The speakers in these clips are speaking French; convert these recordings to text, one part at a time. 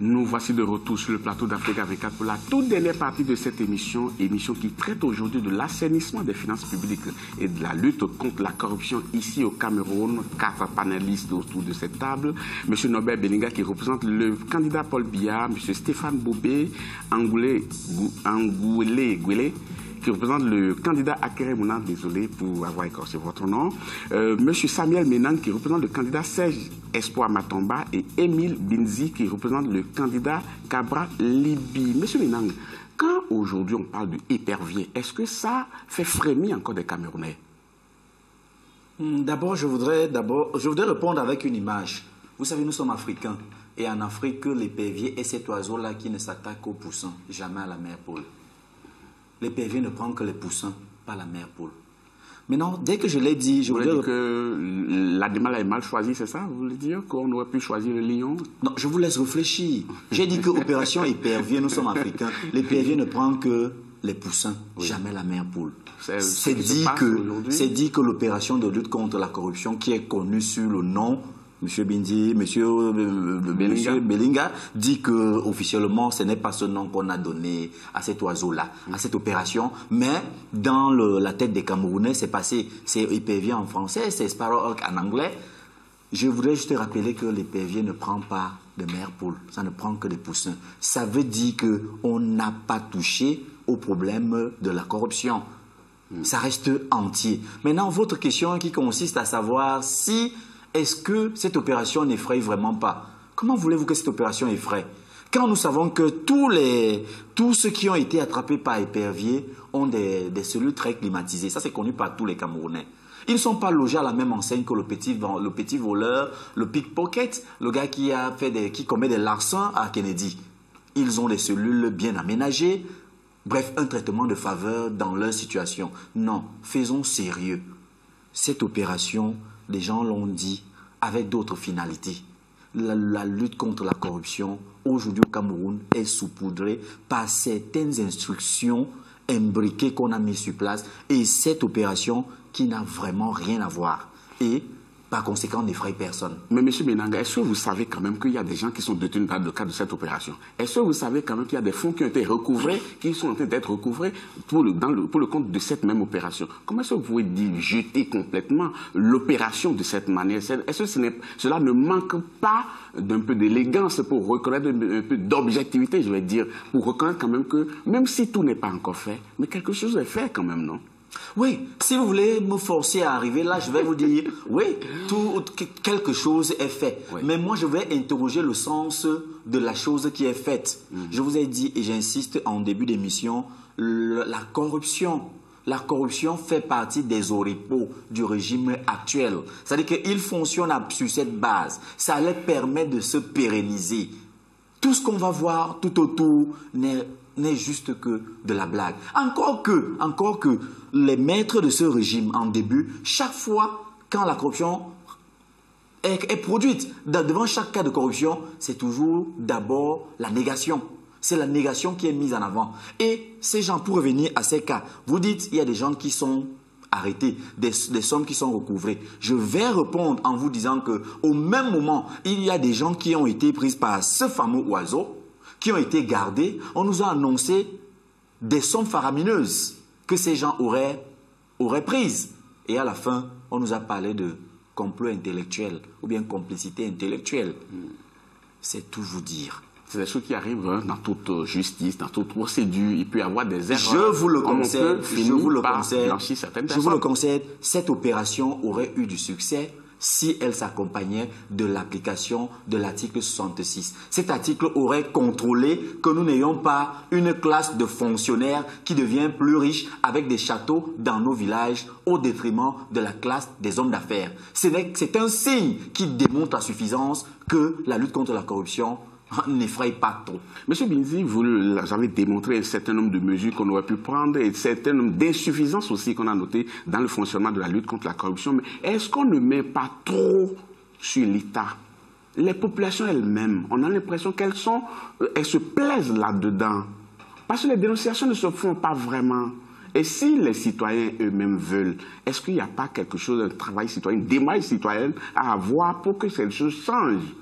Nous voici de retour sur le plateau d'Africa 24 pour la toute dernière partie de cette émission qui traite aujourd'hui de l'assainissement des finances publiques et de la lutte contre la corruption ici au Cameroun. 4 panélistes autour de cette table. Monsieur Norbert Belinga qui représente le candidat Paul Biya, Monsieur Stéphane Bobé, Angoulé Gwele, qui représente le candidat Akere Mouna, désolé pour avoir écorché votre nom, Monsieur Samuel Menang, qui représente le candidat Serge Espoir Matomba, et Émile Binzi, qui représente le candidat Cabra Libi. Monsieur Menang, quand aujourd'hui on parle de épervier, est-ce que ça fait frémir encore des Camerounais? D'abord, je voudrais répondre avec une image. Vous savez, nous sommes africains, et en Afrique, l'épervier est cet oiseau-là qui ne s'attaque qu'aux poussins, jamais à la mère poule. L'épervier ne prend que les poussins, pas la mère poule. Maintenant, dès que je l'ai dit, je voulais dire que l'animal est mal choisi, c'est ça? Vous voulez dire qu'on aurait pu choisir le lion? Non, je vous laisse réfléchir. J'ai dit que opération épervier, nous sommes africains. L'épervier ne prend que les poussins, jamais la mère poule. C'est dit que l'opération de lutte contre la corruption, qui est connue sur le nom Monsieur Bindi, Monsieur Belinga dit que officiellement ce n'est pas ce nom qu'on a donné à cet oiseau-là, à cette opération, mais dans la tête des Camerounais, c'est passé, c'est épervier en français, c'est sparrowhawk en anglais. Je voudrais juste rappeler que l'épervier ne prend pas de mère poule, ça ne prend que des poussins. Ça veut dire qu'on n'a pas touché au problème de la corruption. Ça reste entier. Maintenant, votre question qui consiste à savoir si est-ce que cette opération n'effraie vraiment pas? Comment voulez-vous que cette opération effraie? Quand nous savons que tous ceux qui ont été attrapés par épervier ont des cellules très climatisées. Ça, c'est connu par tous les Camerounais. Ils ne sont pas logés à la même enseigne que le petit voleur, le pickpocket, le gars qui commet des larcins à Kennedy. Ils ont des cellules bien aménagées. Bref, un traitement de faveur dans leur situation. Non, faisons sérieux. Cette opération, les gens l'ont dit, avec d'autres finalités. La lutte contre la corruption, aujourd'hui au Cameroun, est saupoudrée par certaines instructions imbriquées qu'on a mises sur place et cette opération qui n'a vraiment rien à voir. Et par conséquent, n'effraie personne. Mais M. Benanga, est-ce que vous savez quand même qu'il y a des gens qui sont détenus dans le cadre de cette opération? Est-ce que vous savez quand même qu'il y a des fonds qui ont été recouvrés, qui sont en train d'être recouvrés pour le compte de cette même opération? Comment est-ce que vous pouvez jeter complètement l'opération de cette manière? Est-ce que cela ne manque pas d'un peu d'élégance pour reconnaître un peu d'objectivité, je vais dire, pour reconnaître quand même que, même si tout n'est pas encore fait, mais quelque chose est fait quand même, non? Oui, si vous voulez me forcer à arriver là, je vais vous dire, oui, quelque chose est fait. Oui. Mais moi, je vais interroger le sens de la chose qui est faite. Je vous ai dit, et j'insiste en début d'émission, la corruption fait partie des oripeaux du régime actuel. C'est-à-dire qu'il fonctionne sur cette base. Ça leur permet de se pérenniser. Tout ce qu'on va voir tout autour n'est juste que de la blague. Encore que les maîtres de ce régime, en début, chaque fois quand la corruption est produite, devant chaque cas de corruption, c'est toujours d'abord la négation. C'est la négation qui est mise en avant. Et ces gens, pour revenir à ces cas, vous dites, il y a des gens qui sont arrêtés, des sommes qui sont recouvrées. Je vais répondre en vous disant qu'au même moment, il y a des gens qui ont été pris par ce fameux oiseau, qui ont été gardés. On nous a annoncé des sommes faramineuses que ces gens auraient prises. Et à la fin, on nous a parlé de complot intellectuel ou bien complicité intellectuelle. C'est tout vous dire. C'est des choses qui arrivent dans toute justice, dans toute procédure. Il peut y avoir des erreurs. Je vous le concède, cette opération aurait eu du succès si elle s'accompagnait de l'application de l'article 66. Cet article aurait contrôlé que nous n'ayons pas une classe de fonctionnaires qui devient plus riche avec des châteaux dans nos villages au détriment de la classe des hommes d'affaires. C'est un signe qui démontre à suffisance que la lutte contre la corruption n'effraie pas trop. Monsieur Binzi, vous avez démontré un certain nombre de mesures qu'on aurait pu prendre et un certain nombre d'insuffisances aussi qu'on a notées dans le fonctionnement de la lutte contre la corruption. Mais est-ce qu'on ne met pas trop sur l'État? Les populations elles-mêmes, on a l'impression qu'elles se plaisent là-dedans. Parce que les dénonciations ne se font pas vraiment. Et si les citoyens eux-mêmes veulent, est-ce qu'il n'y a pas quelque chose, un travail citoyen, une démarche citoyenne à avoir pour que ces choses changent?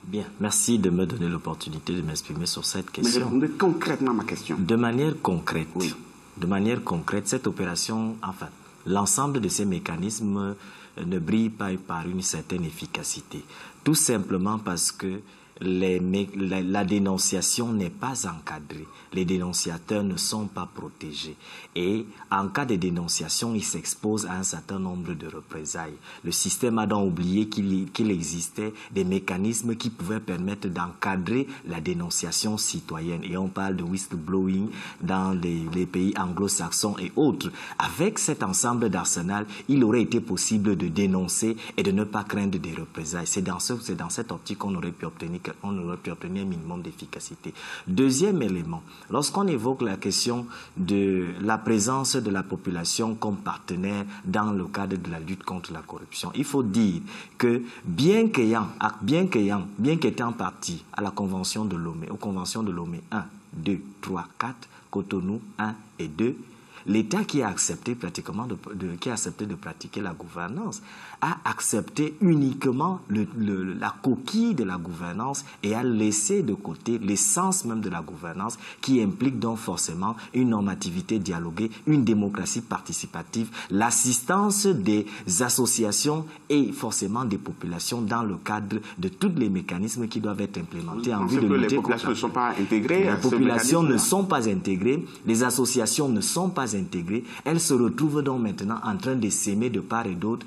Bien, merci de me donner l'opportunité de m'exprimer sur cette question. Mais répondez concrètement à ma question. De manière concrète, oui. De manière concrète, cette opération, enfin, l'ensemble de ces mécanismes ne brille pas par une certaine efficacité. Tout simplement parce que la dénonciation n'est pas encadrée. Les dénonciateurs ne sont pas protégés. Et en cas de dénonciation, ils s'exposent à un certain nombre de représailles. Le système a donc oublié qu'il existait des mécanismes qui pouvaient permettre d'encadrer la dénonciation citoyenne. Et on parle de whistleblowing dans les pays anglo-saxons et autres. Avec cet ensemble d'arsenal, il aurait été possible de dénoncer et de ne pas craindre des représailles. C'est dans cette optique qu'on aurait pu obtenir un minimum d'efficacité. Deuxième élément, lorsqu'on évoque la question de la présence de la population comme partenaire dans le cadre de la lutte contre la corruption, il faut dire que bien qu'étant partie à la Convention de Lomé, aux Conventions de Lomé 1, 2, 3, 4, Cotonou 1 et 2, l'État qui a accepté pratiquement de pratiquer la gouvernance a accepté uniquement la coquille de la gouvernance et a laissé de côté l'essence même de la gouvernance qui implique donc forcément une normativité dialoguée, une démocratie participative, l'assistance des associations et forcément des populations dans le cadre de tous les mécanismes qui doivent être implémentés en vue de lutter contre... Les populations ne sont pas intégrées. Les populations ne sont pas intégrées, les associations ne sont pas intégrées, elles se retrouvent donc maintenant en train de s'aimer de part et d'autre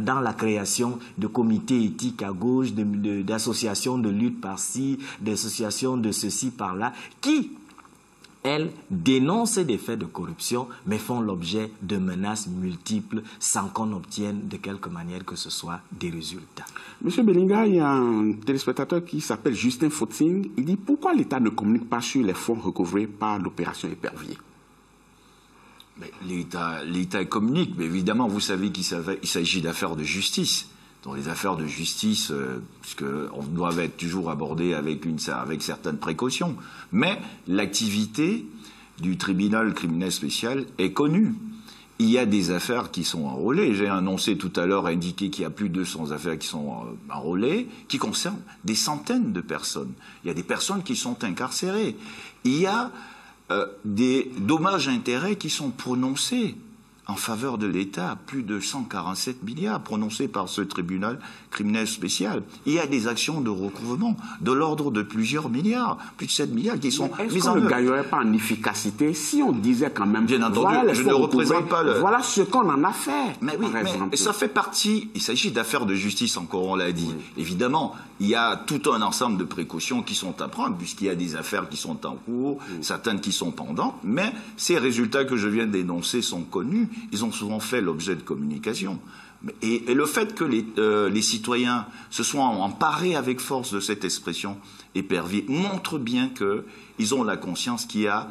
dans la création de comités éthiques à gauche, d'associations de lutte par-ci, d'associations de ceci par-là, qui, elles, dénoncent des faits de corruption, mais font l'objet de menaces multiples sans qu'on obtienne de quelque manière que ce soit des résultats. Monsieur Belinga, il y a un téléspectateur qui s'appelle Justin Footing. Il dit pourquoi l'État ne communique pas sur les fonds recouvrés par l'opération Épervier? L'État communique, mais évidemment, vous savez qu'il s'agit d'affaires de justice. Dans les affaires de justice, puisqu'on doit être toujours abordé avec certaines précautions. Mais l'activité du tribunal criminel spécial est connue. Il y a des affaires qui sont enrôlées. J'ai annoncé tout à l'heure, indiqué qu'il y a plus de 200 affaires qui sont enrôlées, qui concernent des centaines de personnes. Il y a des personnes qui sont incarcérées. Il y a des dommages à intérêts qui sont prononcés en faveur de l'État, plus de 147 milliards prononcés par ce tribunal criminel spécial. Il y a des actions de recouvrement de l'ordre de plusieurs milliards, plus de 7 milliards qui sont mises en œuvre. Est-ce qu'on ne gagnerait pas en efficacité si on disait quand même... Bien entendu, voilà, je ne représente pas le... Voilà ce qu'on en a fait. Mais oui, mais ça fait partie... Il s'agit d'affaires de justice, encore on l'a dit. Oui. Évidemment, il y a tout un ensemble de précautions qui sont à prendre, puisqu'il y a des affaires qui sont en cours, certaines qui sont pendantes, mais ces résultats que je viens d'énoncer sont connus. Ils ont souvent fait l'objet de communication. Et le fait que les citoyens se soient emparés avec force de cette expression épervier montre bien qu'ils ont la conscience qu'il y a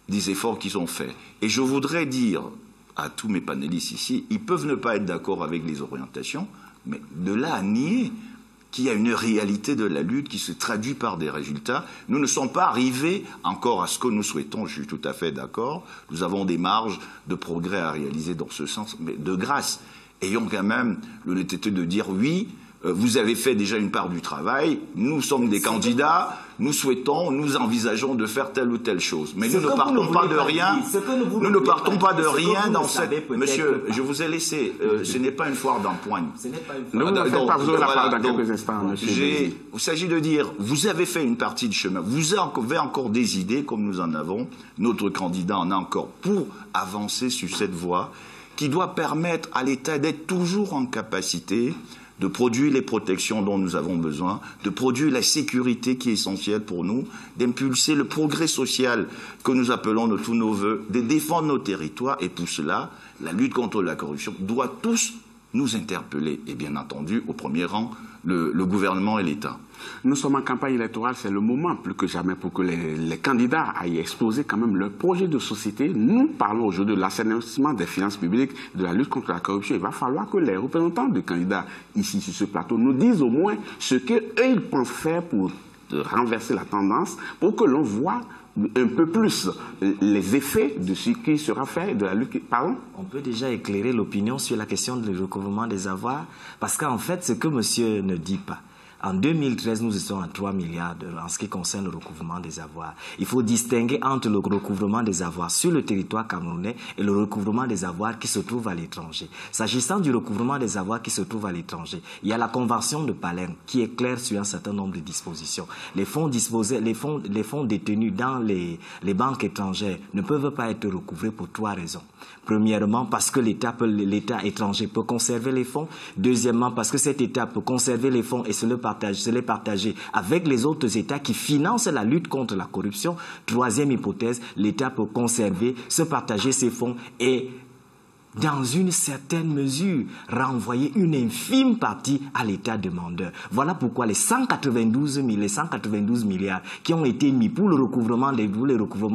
des efforts qu'ils ont faits. Et je voudrais dire à tous mes panélistes ici, ils peuvent ne pas être d'accord avec les orientations, mais de là à nier qu'il y a une réalité de la lutte qui se traduit par des résultats. Nous ne sommes pas arrivés encore à ce que nous souhaitons, je suis tout à fait d'accord. Nous avons des marges de progrès à réaliser dans ce sens, mais de grâce, ayons quand même l'honnêteté de dire oui, vous avez fait déjà une part du travail, nous sommes des candidats, nous souhaitons, nous envisageons de faire telle ou telle chose. Mais nous ne partons pas de rien, nous ne partons pas de rien dans cette... Monsieur, je vous ai laissé, ce n'est pas une foire d'empoigne. Ne vous faites pas, vous aurez la parole dans quelques instants, monsieur. Il s'agit de dire, vous avez fait une partie du chemin, vous avez encore des idées, comme nous en avons, notre candidat en a encore, pour avancer sur cette voie, qui doit permettre à l'État d'être toujours en capacité de produire les protections dont nous avons besoin, de produire la sécurité qui est essentielle pour nous, d'impulser le progrès social que nous appelons de tous nos voeux, de défendre nos territoires. Et pour cela, la lutte contre la corruption doit tous nous interpeller. Et bien entendu, au premier rang, le gouvernement et l'État. Nous sommes en campagne électorale, c'est le moment plus que jamais pour que les candidats aillent exposer quand même leur projet de société. Nous parlons aujourd'hui de l'assainissement des finances publiques, de la lutte contre la corruption. Il va falloir que les représentants des candidats ici sur ce plateau nous disent au moins ce qu'eux ils pensent faire pour renverser la tendance, pour que l'on voit un peu plus les effets de ce qui sera fait de la lutte. Pardon? On peut déjà éclairer l'opinion sur la question du recouvrement des avoirs, parce qu'en fait, ce que monsieur ne dit pas, En 2013, nous étions à 3 milliards d'euros en ce qui concerne le recouvrement des avoirs. Il faut distinguer entre le recouvrement des avoirs sur le territoire camerounais et le recouvrement des avoirs qui se trouvent à l'étranger. S'agissant du recouvrement des avoirs qui se trouvent à l'étranger, il y a la Convention de Palerme qui est claire sur un certain nombre de dispositions. Les fonds détenus dans les banques étrangères ne peuvent pas être recouvrés pour 3 raisons. Premièrement, parce que l'État étranger peut conserver les fonds. Deuxièmement, parce que cet État peut conserver les fonds et se les partager avec les autres États qui financent la lutte contre la corruption. Troisième hypothèse, l'État peut conserver, se partager ses fonds et dans une certaine mesure, renvoyer une infime partie à l'État demandeur. Voilà pourquoi les 192 milliards qui ont été mis pour le recouvrement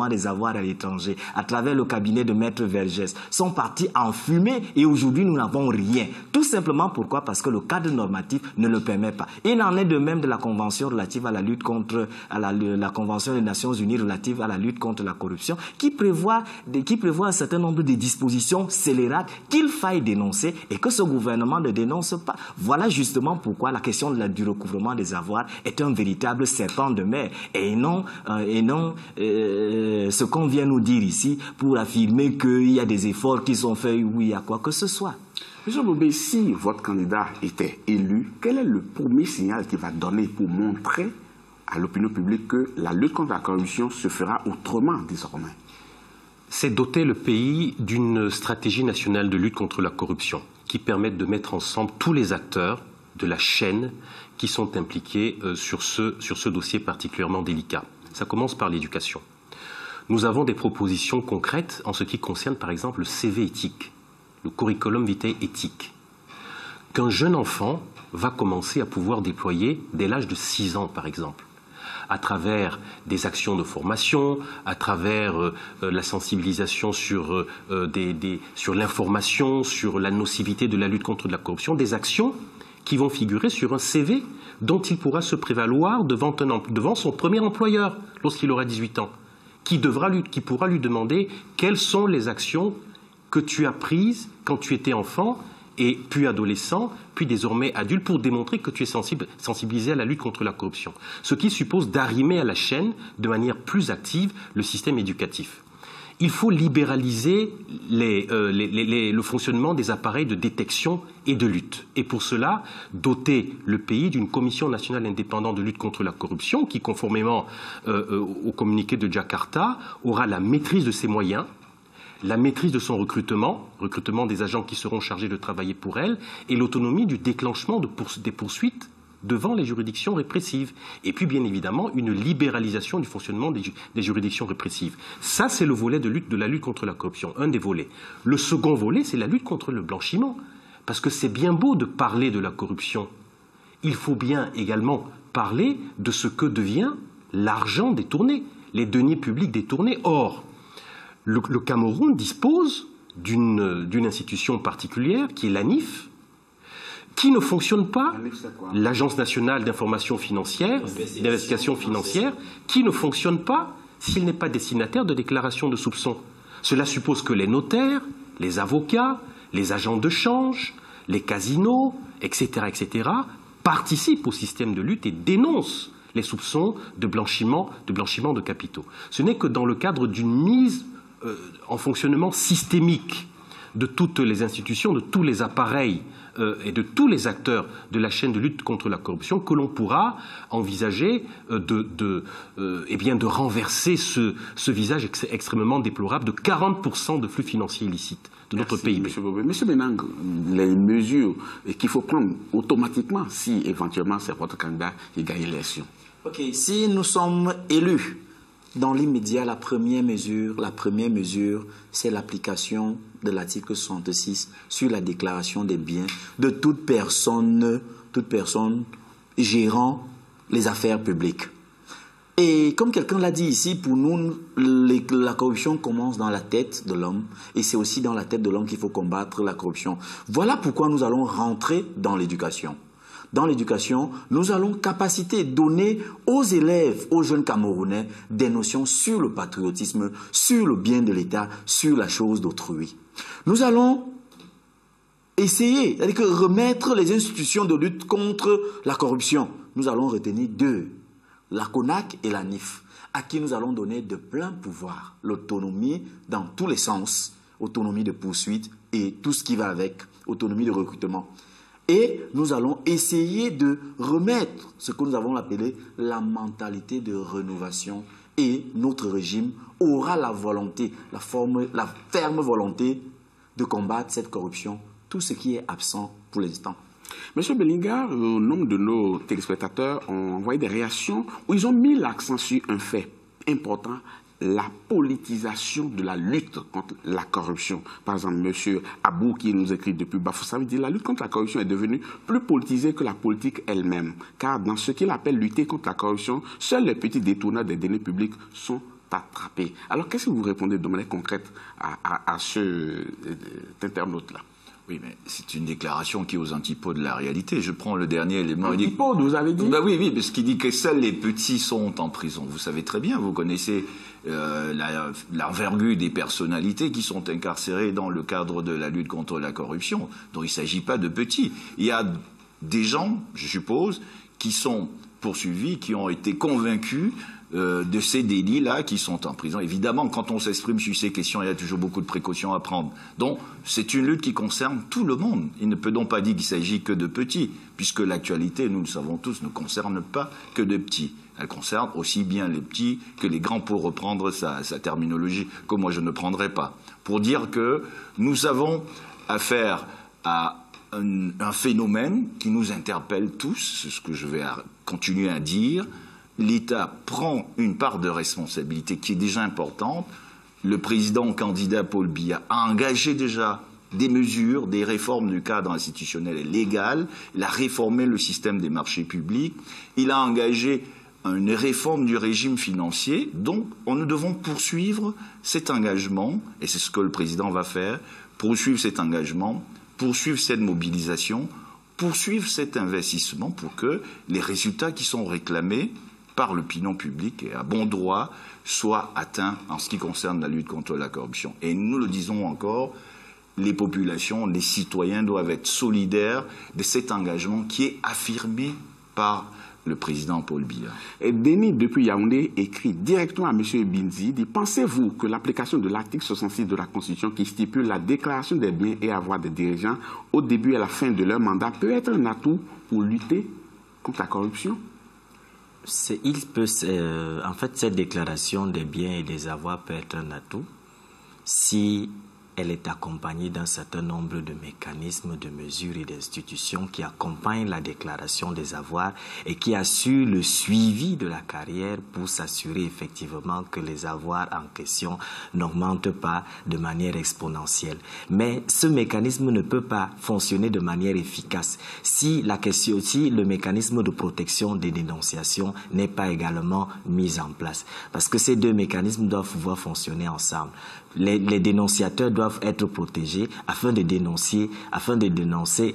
des avoirs à l'étranger à travers le cabinet de Maître Vergès sont partis en fumée et aujourd'hui nous n'avons rien. Tout simplement pourquoi? Parce que le cadre normatif ne le permet pas. Il en est de même de la Convention relative à la lutte contre la Convention des Nations Unies relative à la lutte contre la corruption qui prévoit un certain nombre de dispositions scélérates qu'il faille dénoncer et que ce gouvernement ne dénonce pas. Voilà justement pourquoi la question du recouvrement des avoirs est un véritable serpent de mer et non ce qu'on vient nous dire ici pour affirmer qu'il y a des efforts qui sont faits ou il y a quoi que ce soit. Monsieur Bobé, si votre candidat était élu, quel est le premier signal qu'il va donner pour montrer à l'opinion publique que la lutte contre la corruption se fera autrement désormais? C'est doter le pays d'une stratégie nationale de lutte contre la corruption qui permette de mettre ensemble tous les acteurs de la chaîne qui sont impliqués sur ce dossier particulièrement délicat. Ça commence par l'éducation. Nous avons des propositions concrètes en ce qui concerne par exemple le CV éthique, le curriculum vitae éthique, qu'un jeune enfant va commencer à pouvoir déployer dès l'âge de 6 ans par exemple, à travers des actions de formation, à travers la sensibilisation sur l'information, sur la nocivité de la lutte contre la corruption, des actions qui vont figurer sur un CV dont il pourra se prévaloir devant son premier employeur lorsqu'il aura 18 ans, qui pourra lui demander quelles sont les actions que tu as prises quand tu étais enfant et puis adolescent, puis désormais adulte, pour démontrer que tu es sensibilisé à la lutte contre la corruption. Ce qui suppose d'arrimer à la chaîne de manière plus active le système éducatif. Il faut libéraliser le fonctionnement des appareils de détection et de lutte. Et pour cela, doter le pays d'une commission nationale indépendante de lutte contre la corruption qui, conformément au communiqué de Jakarta, aura la maîtrise de ses moyens, la maîtrise de son recrutement des agents qui seront chargés de travailler pour elle, et l'autonomie du déclenchement des poursuites devant les juridictions répressives. Et puis, bien évidemment, une libéralisation du fonctionnement des juridictions répressives. Ça, c'est le volet de la lutte contre la corruption, un des volets. Le second volet, c'est la lutte contre le blanchiment. Parce que c'est bien beau de parler de la corruption. Il faut bien également parler de ce que devient l'argent détourné, les deniers publics détournés. Or, le Cameroun dispose d'une institution particulière qui est l'ANIF, qui ne fonctionne pas, l'Agence nationale d'information financière, d'investigation financière, qui ne fonctionne pas s'il n'est pas destinataire de déclaration de soupçons. Cela suppose que les notaires, les avocats, les agents de change, les casinos, etc., participent au système de lutte et dénoncent les soupçons de blanchiment de capitaux. Ce n'est que dans le cadre d'une mise en fonctionnement systémique de toutes les institutions, de tous les appareils et de tous les acteurs de la chaîne de lutte contre la corruption que l'on pourra envisager de renverser ce visage extrêmement déplorable de 40% de flux financiers illicites de notre pays. Monsieur Benang, les mesures qu'il faut prendre automatiquement si éventuellement c'est votre candidat qui gagne l'élection. Ok, si nous sommes élus, dans l'immédiat, la première mesure, c'est l'application de l'article 66 sur la déclaration des biens de toute personne gérant les affaires publiques. Et comme quelqu'un l'a dit ici, pour nous, la corruption commence dans la tête de l'homme et c'est aussi dans la tête de l'homme qu'il faut combattre la corruption. Voilà pourquoi nous allons rentrer dans l'éducation. Dans l'éducation, nous allons donner aux élèves, aux jeunes Camerounais, des notions sur le patriotisme, sur le bien de l'État, sur la chose d'autrui. Nous allons essayer, c'est-à-dire remettre les institutions de lutte contre la corruption nous allons retenir 2, la CONAC et la NIF, à qui nous allons donner de pleins pouvoirs, l'autonomie dans tous les sens, autonomie de poursuite et tout ce qui va avec, autonomie de recrutement. Et nous allons essayer de remettre ce que nous avons appelé la mentalité de rénovation, et notre régime aura la volonté, la ferme volonté de combattre cette corruption, tout ce qui est absent pour l'instant. Monsieur Bellinga, nombre de nos téléspectateurs ont envoyé des réactions où ils ont mis l'accent sur un fait important, la politisation de la lutte contre la corruption. Par exemple, monsieur Abou, qui nous écrit depuis Bafoussam, dit « La lutte contre la corruption est devenue plus politisée que la politique elle-même. Car dans ce qu'il appelle lutter contre la corruption, seuls les petits détourneurs des deniers publics sont attrapés. » Alors, qu'est-ce que vous répondez de manière concrète à cet internaute-là? Oui, mais c'est une déclaration qui est aux antipodes de la réalité. Je prends le dernier élément. Antipodes, vous avez dit? Oui, parce qu'il dit que seuls les petits sont en prison. Vous savez très bien, vous connaissez l'envergure des personnalités qui sont incarcérées dans le cadre de la lutte contre la corruption. Donc il ne s'agit pas de petits. Il y a des gens, je suppose, qui sont poursuivis, qui ont été convaincus de ces délits-là qui sont en prison. Évidemment, quand on s'exprime sur ces questions, il y a toujours beaucoup de précautions à prendre. Donc, c'est une lutte qui concerne tout le monde. Il ne peut donc pas dire qu'il s'agit que de petits, puisque l'actualité, nous le savons tous, ne concerne pas que de petits. Elle concerne aussi bien les petits que les grands, pour reprendre sa terminologie, que moi je ne prendrai pas. Pour dire que nous avons affaire à un phénomène qui nous interpelle tous, c'est ce que je vais continuer à dire. L'État prend une part de responsabilité qui est déjà importante. Le président candidat Paul Biya a engagé déjà des mesures, des réformes du cadre institutionnel et légal. Il a réformé le système des marchés publics. Il a engagé une réforme du régime financier. Donc, nous devons poursuivre cet engagement, et c'est ce que le président va faire, poursuivre cet engagement, poursuivre cette mobilisation, poursuivre cet investissement pour que les résultats qui sont réclamés par l'opinion publique et à bon droit soient atteints en ce qui concerne la lutte contre la corruption. Et nous le disons encore, les populations, les citoyens doivent être solidaires de cet engagement qui est affirmé par le président Paul Biya. Et Denis, depuis Yaoundé, écrit directement à M. Binzi, dit « Pensez-vous que l'application de l'article 66 de la Constitution qui stipule la déclaration des biens et avoirs des dirigeants au début et à la fin de leur mandat peut être un atout pour lutter contre la corruption ?» En fait, cette déclaration des biens et des avoirs peut être un atout si elle est accompagnée d'un certain nombre de mécanismes, de mesures et d'institutions qui accompagnent la déclaration des avoirs et qui assurent le suivi de la carrière pour s'assurer effectivement que les avoirs en question n'augmentent pas de manière exponentielle. Mais ce mécanisme ne peut pas fonctionner de manière efficace si le mécanisme de protection des dénonciations n'est pas également mis en place. Parce que ces deux mécanismes doivent pouvoir fonctionner ensemble. Les dénonciateurs doivent être protégés afin de dénoncer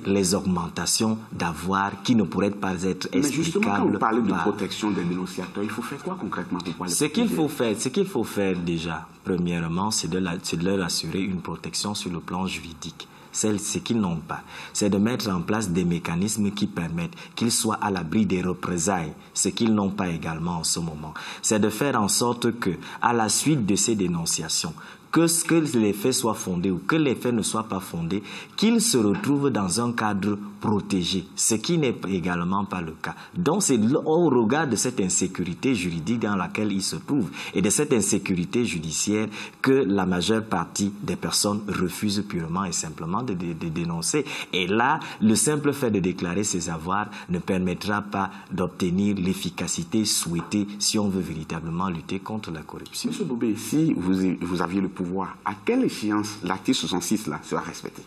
les augmentations d'avoirs qui ne pourraient pas être explicables. Mais justement, quand vous parlez de protection des dénonciateurs, il faut faire quoi concrètement pour pouvoir les protéger? Ce qu'il faut faire déjà, premièrement, c'est de leur assurer une protection sur le plan juridique. Ce qu'ils n'ont pas, c'est de mettre en place des mécanismes qui permettent qu'ils soient à l'abri des représailles, ce qu'ils n'ont pas également en ce moment. C'est de faire en sorte que, à la suite de ces dénonciations, que les faits soient fondés ou que les faits ne soient pas fondés, qu'ils se retrouvent dans un cadre protégé, ce qui n'est également pas le cas. Donc c'est au regard de cette insécurité juridique dans laquelle ils se trouvent et de cette insécurité judiciaire que la majeure partie des personnes refusent purement et simplement de dénoncer. Et là, le simple fait de déclarer ses avoirs ne permettra pas d'obtenir l'efficacité souhaitée si on veut véritablement lutter contre la corruption. Monsieur Bobé, si vous aviez le pouvoir, à quelle échéance l'article 66 là sera respecté?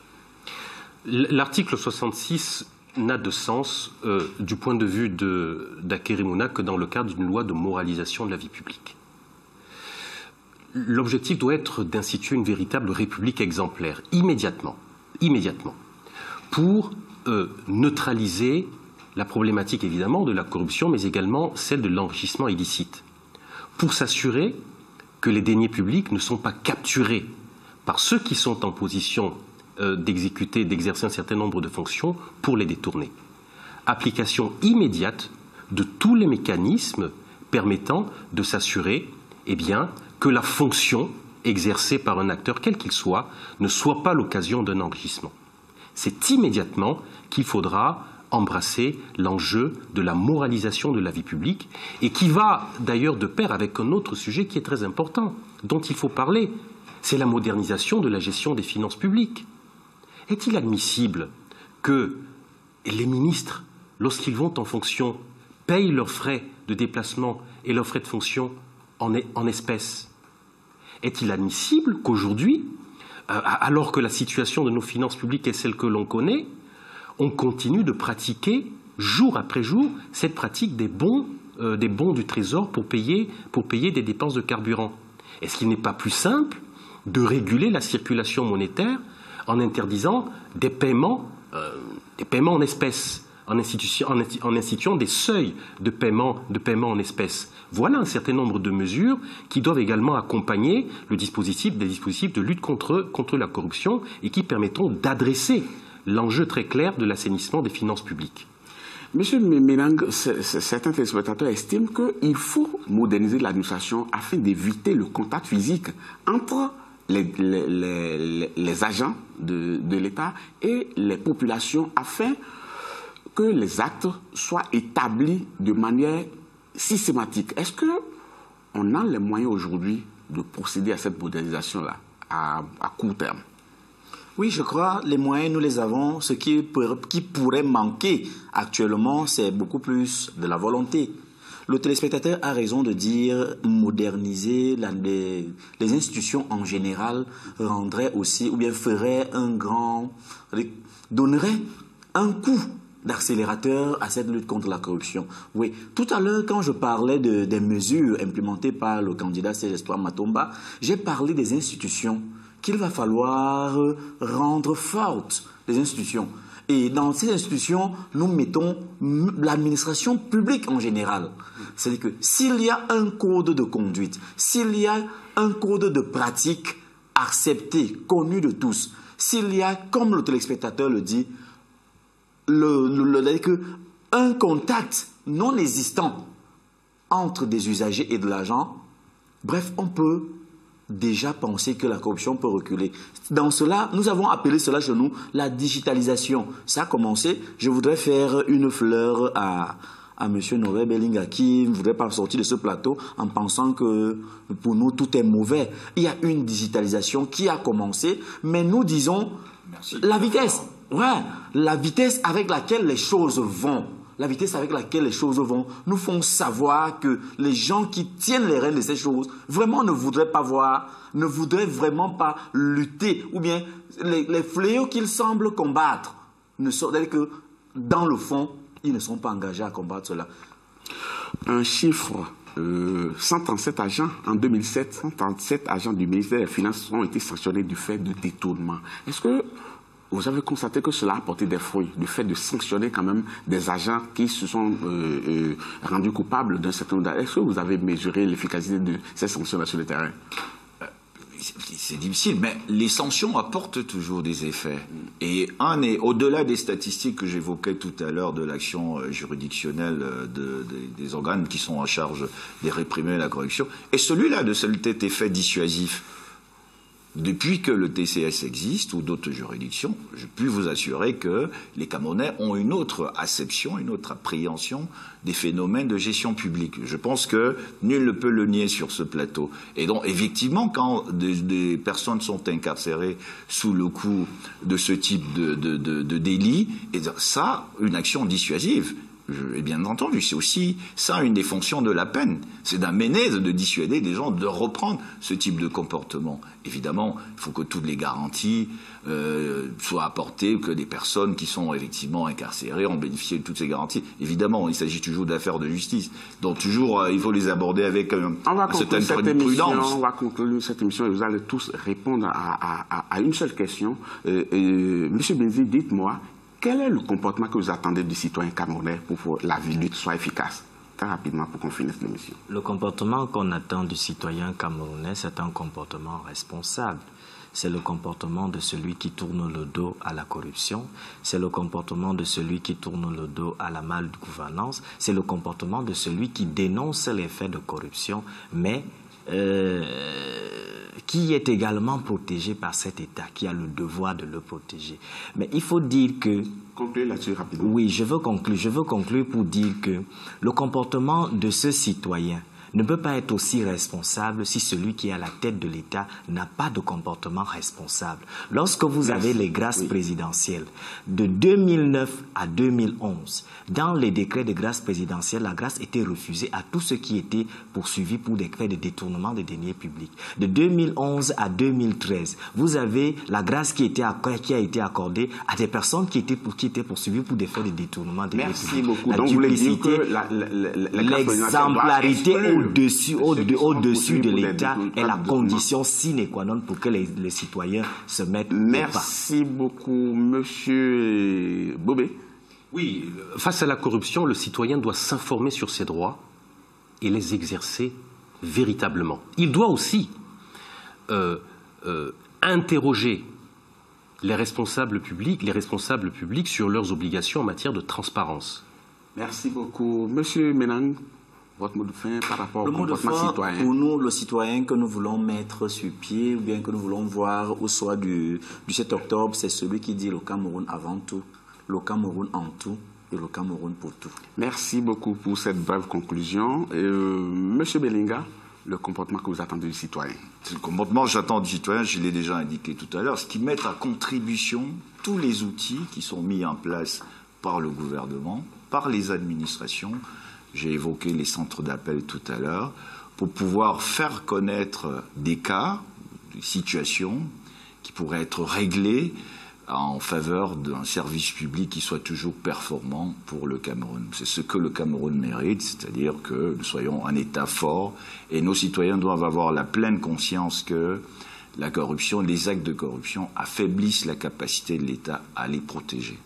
L'article 66 n'a de sens du point de vue d'Akerimuna que dans le cadre d'une loi de moralisation de la vie publique. L'objectif doit être d'instituer une véritable république exemplaire, immédiatement, pour neutraliser la problématique évidemment de la corruption, mais également celle de l'enrichissement illicite, pour s'assurer que les deniers publics ne sont pas capturés par ceux qui sont en position d'exercer un certain nombre de fonctions pour les détourner. Application immédiate de tous les mécanismes permettant de s'assurer que la fonction exercée par un acteur, quel qu'il soit, ne soit pas l'occasion d'un enrichissement. C'est immédiatement qu'il faudra embrasser l'enjeu de la moralisation de la vie publique et qui va d'ailleurs de pair avec un autre sujet qui est très important, dont il faut parler, c'est la modernisation de la gestion des finances publiques. Est-il admissible que les ministres, lorsqu'ils vont en fonction, payent leurs frais de déplacement et leurs frais de fonction en espèces? Est-il admissible qu'aujourd'hui, alors que la situation de nos finances publiques est celle que l'on connaît, on continue de pratiquer jour après jour cette pratique des bons du Trésor pour payer des dépenses de carburant? Est-ce qu'il n'est pas plus simple de réguler la circulation monétaire en interdisant des paiements en espèces, en instituant des seuils de paiement en espèces? Voilà un certain nombre de mesures qui doivent également accompagner des dispositifs de lutte contre la corruption et qui permettront d'adresser l'enjeu très clair de l'assainissement des finances publiques. Monsieur Mélang, certains téléspectateurs estiment qu'il faut moderniser l'administration afin d'éviter le contact physique entre les agents de l'État et les populations afin que les actes soient établis de manière systématique. Est-ce qu'on a les moyens aujourd'hui de procéder à cette modernisation-là à court terme? Oui, je crois les moyens, nous les avons. Ce qui pourrait manquer actuellement, c'est beaucoup plus de la volonté. Le téléspectateur a raison de dire moderniser les institutions en général rendrait aussi, ou bien donnerait un coup d'accélérateur à cette lutte contre la corruption. Oui, tout à l'heure, quand je parlais des mesures implémentées par le candidat Célestin Matomba, j'ai parlé des institutions qu'il va falloir rendre fortes, les institutions. Et dans ces institutions, nous mettons l'administration publique en général. C'est-à-dire que s'il y a un code de conduite, s'il y a un code de pratique accepté, connu de tous, s'il y a, comme le téléspectateur le dit, un contact non existant entre des usagers et de l'agent, bref, on peut déjà penser que la corruption peut reculer. Dans cela, nous avons appelé cela chez nous la digitalisation. Ça a commencé. Je voudrais faire une fleur à M. Norbert Bellinga qui ne voudrait pas sortir de ce plateau en pensant que pour nous tout est mauvais. Il y a une digitalisation qui a commencé, mais nous disons la vitesse. Ouais, la vitesse avec laquelle les choses vont. La vitesse avec laquelle les choses vont nous font savoir que les gens qui tiennent les rênes de ces choses vraiment ne voudraient vraiment pas lutter, ou bien les fléaux qu'ils semblent combattre ne sont que dans le fond, ils ne sont pas engagés à combattre cela. Un chiffre, 137 agents en 2007, 137 agents du ministère des Finances ont été sanctionnés du fait de détournement. Est-ce que vous avez constaté que cela a apporté des fruits, du fait de sanctionner quand même des agents qui se sont rendus coupables d'un certain nombre d'actes? Est-ce que vous avez mesuré l'efficacité de ces sanctions sur le terrain? C'est difficile, mais les sanctions apportent toujours des effets. Et un est, au-delà des statistiques que j'évoquais tout à l'heure de l'action juridictionnelle des organes qui sont en charge de réprimer la corruption, et celui-là de cet effet dissuasif. Depuis que le TCS existe, ou d'autres juridictions, je puis vous assurer que les Camerounais ont une autre acception, une autre appréhension des phénomènes de gestion publique. Je pense que nul ne peut le nier sur ce plateau. Et donc, effectivement, quand des personnes sont incarcérées sous le coup de ce type de délit, et ça, une action dissuasive. Et bien entendu, c'est aussi ça une des fonctions de la peine, c'est d'amener, de dissuader des gens de reprendre ce type de comportement. Évidemment, il faut que toutes les garanties soient apportées, que des personnes qui sont effectivement incarcérées ont bénéficié de toutes ces garanties. Évidemment, il s'agit toujours d'affaires de justice, donc toujours il faut les aborder avec une certaine prudence. On va conclure cette émission et vous allez tous répondre à une seule question. Monsieur Benzi, dites-moi, quel est le comportement que vous attendez du citoyen camerounais pour que la lutte soit efficace? Très rapidement pour qu'on finisse l'émission. Le comportement qu'on attend du citoyen camerounais, c'est un comportement responsable. c'est le comportement de celui qui tourne le dos à la corruption, c'est le comportement de celui qui tourne le dos à la malgouvernance, c'est le comportement de celui qui dénonce les faits de corruption, mais qui est également protégé par cet État, qui a le devoir de le protéger. Mais il faut dire que... Concluez là-dessus rapidement. Oui, je veux conclure pour dire que le comportement de ce citoyen ne peut pas être aussi responsable si celui qui est à la tête de l'État n'a pas de comportement responsable. Lorsque vous avez les grâces présidentielles de 2009 à 2011, dans les décrets de grâce présidentielle, la grâce était refusée à tous ceux qui étaient poursuivis pour des faits de détournement des deniers publics. De 2011 à 2013, vous avez la grâce qui a été accordée à des personnes qui étaient poursuivies pour des faits de détournement des deniers publics. Merci beaucoup. La Donc, vous voulez dire duplicité, que l'exemplarité au-dessus de l'État est la condition sine qua non pour que les citoyens se mettent au pas. Merci beaucoup, Monsieur Bobé. Oui, face à la corruption, le citoyen doit s'informer sur ses droits et les exercer véritablement. Il doit aussi interroger les responsables publics sur leurs obligations en matière de transparence. Merci beaucoup. Monsieur Menang, votre mot de fin par rapport au comportement citoyen. Pour nous, le citoyen que nous voulons mettre sur pied ou bien que nous voulons voir au soir du 7 octobre, c'est celui qui dit le Cameroun avant tout, le Cameroun en tout et le Cameroun pour tout. Merci beaucoup pour cette brève conclusion. Monsieur Belinga, le comportement que vous attendez du citoyen. Le comportement que j'attends du citoyen, je l'ai déjà indiqué tout à l'heure, ce qui met à contribution tous les outils qui sont mis en place par le gouvernement, par les administrations. J'ai évoqué les centres d'appel tout à l'heure, pour pouvoir faire connaître des cas, des situations qui pourraient être réglées en faveur d'un service public qui soit toujours performant pour le Cameroun. C'est ce que le Cameroun mérite, c'est-à-dire que nous soyons un État fort et nos citoyens doivent avoir la pleine conscience que la corruption, les actes de corruption affaiblissent la capacité de l'État à les protéger.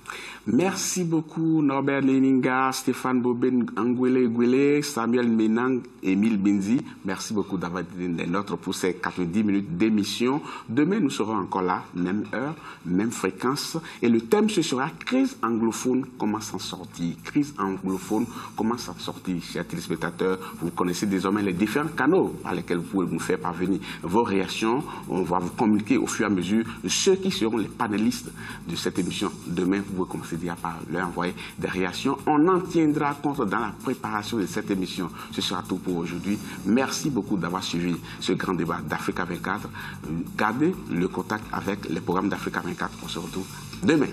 Merci beaucoup Norbert Leninga, Stéphane Bobé Nguele, Samuel Menang, Émile Benzi. Merci beaucoup d'avoir été des nôtres pour ces 90 minutes d'émission. Demain, nous serons encore là, même heure, même fréquence. Et le thème, ce sera crise anglophone, comment s'en sortir. Crise anglophone, comment s'en sortir. Chers téléspectateurs, vous connaissez désormais les différents canaux par lesquels vous pouvez nous faire parvenir vos réactions. On va vous communiquer au fur et à mesure ceux qui seront les panélistes de cette émission. Demain, vous pouvez commencer déjà par leur envoyer des réactions. On en tiendra compte dans la préparation de cette émission. Ce sera tout pour aujourd'hui. Merci beaucoup d'avoir suivi ce grand débat d'Africa 24. Gardez le contact avec les programmes d'Africa 24. On se retrouve demain.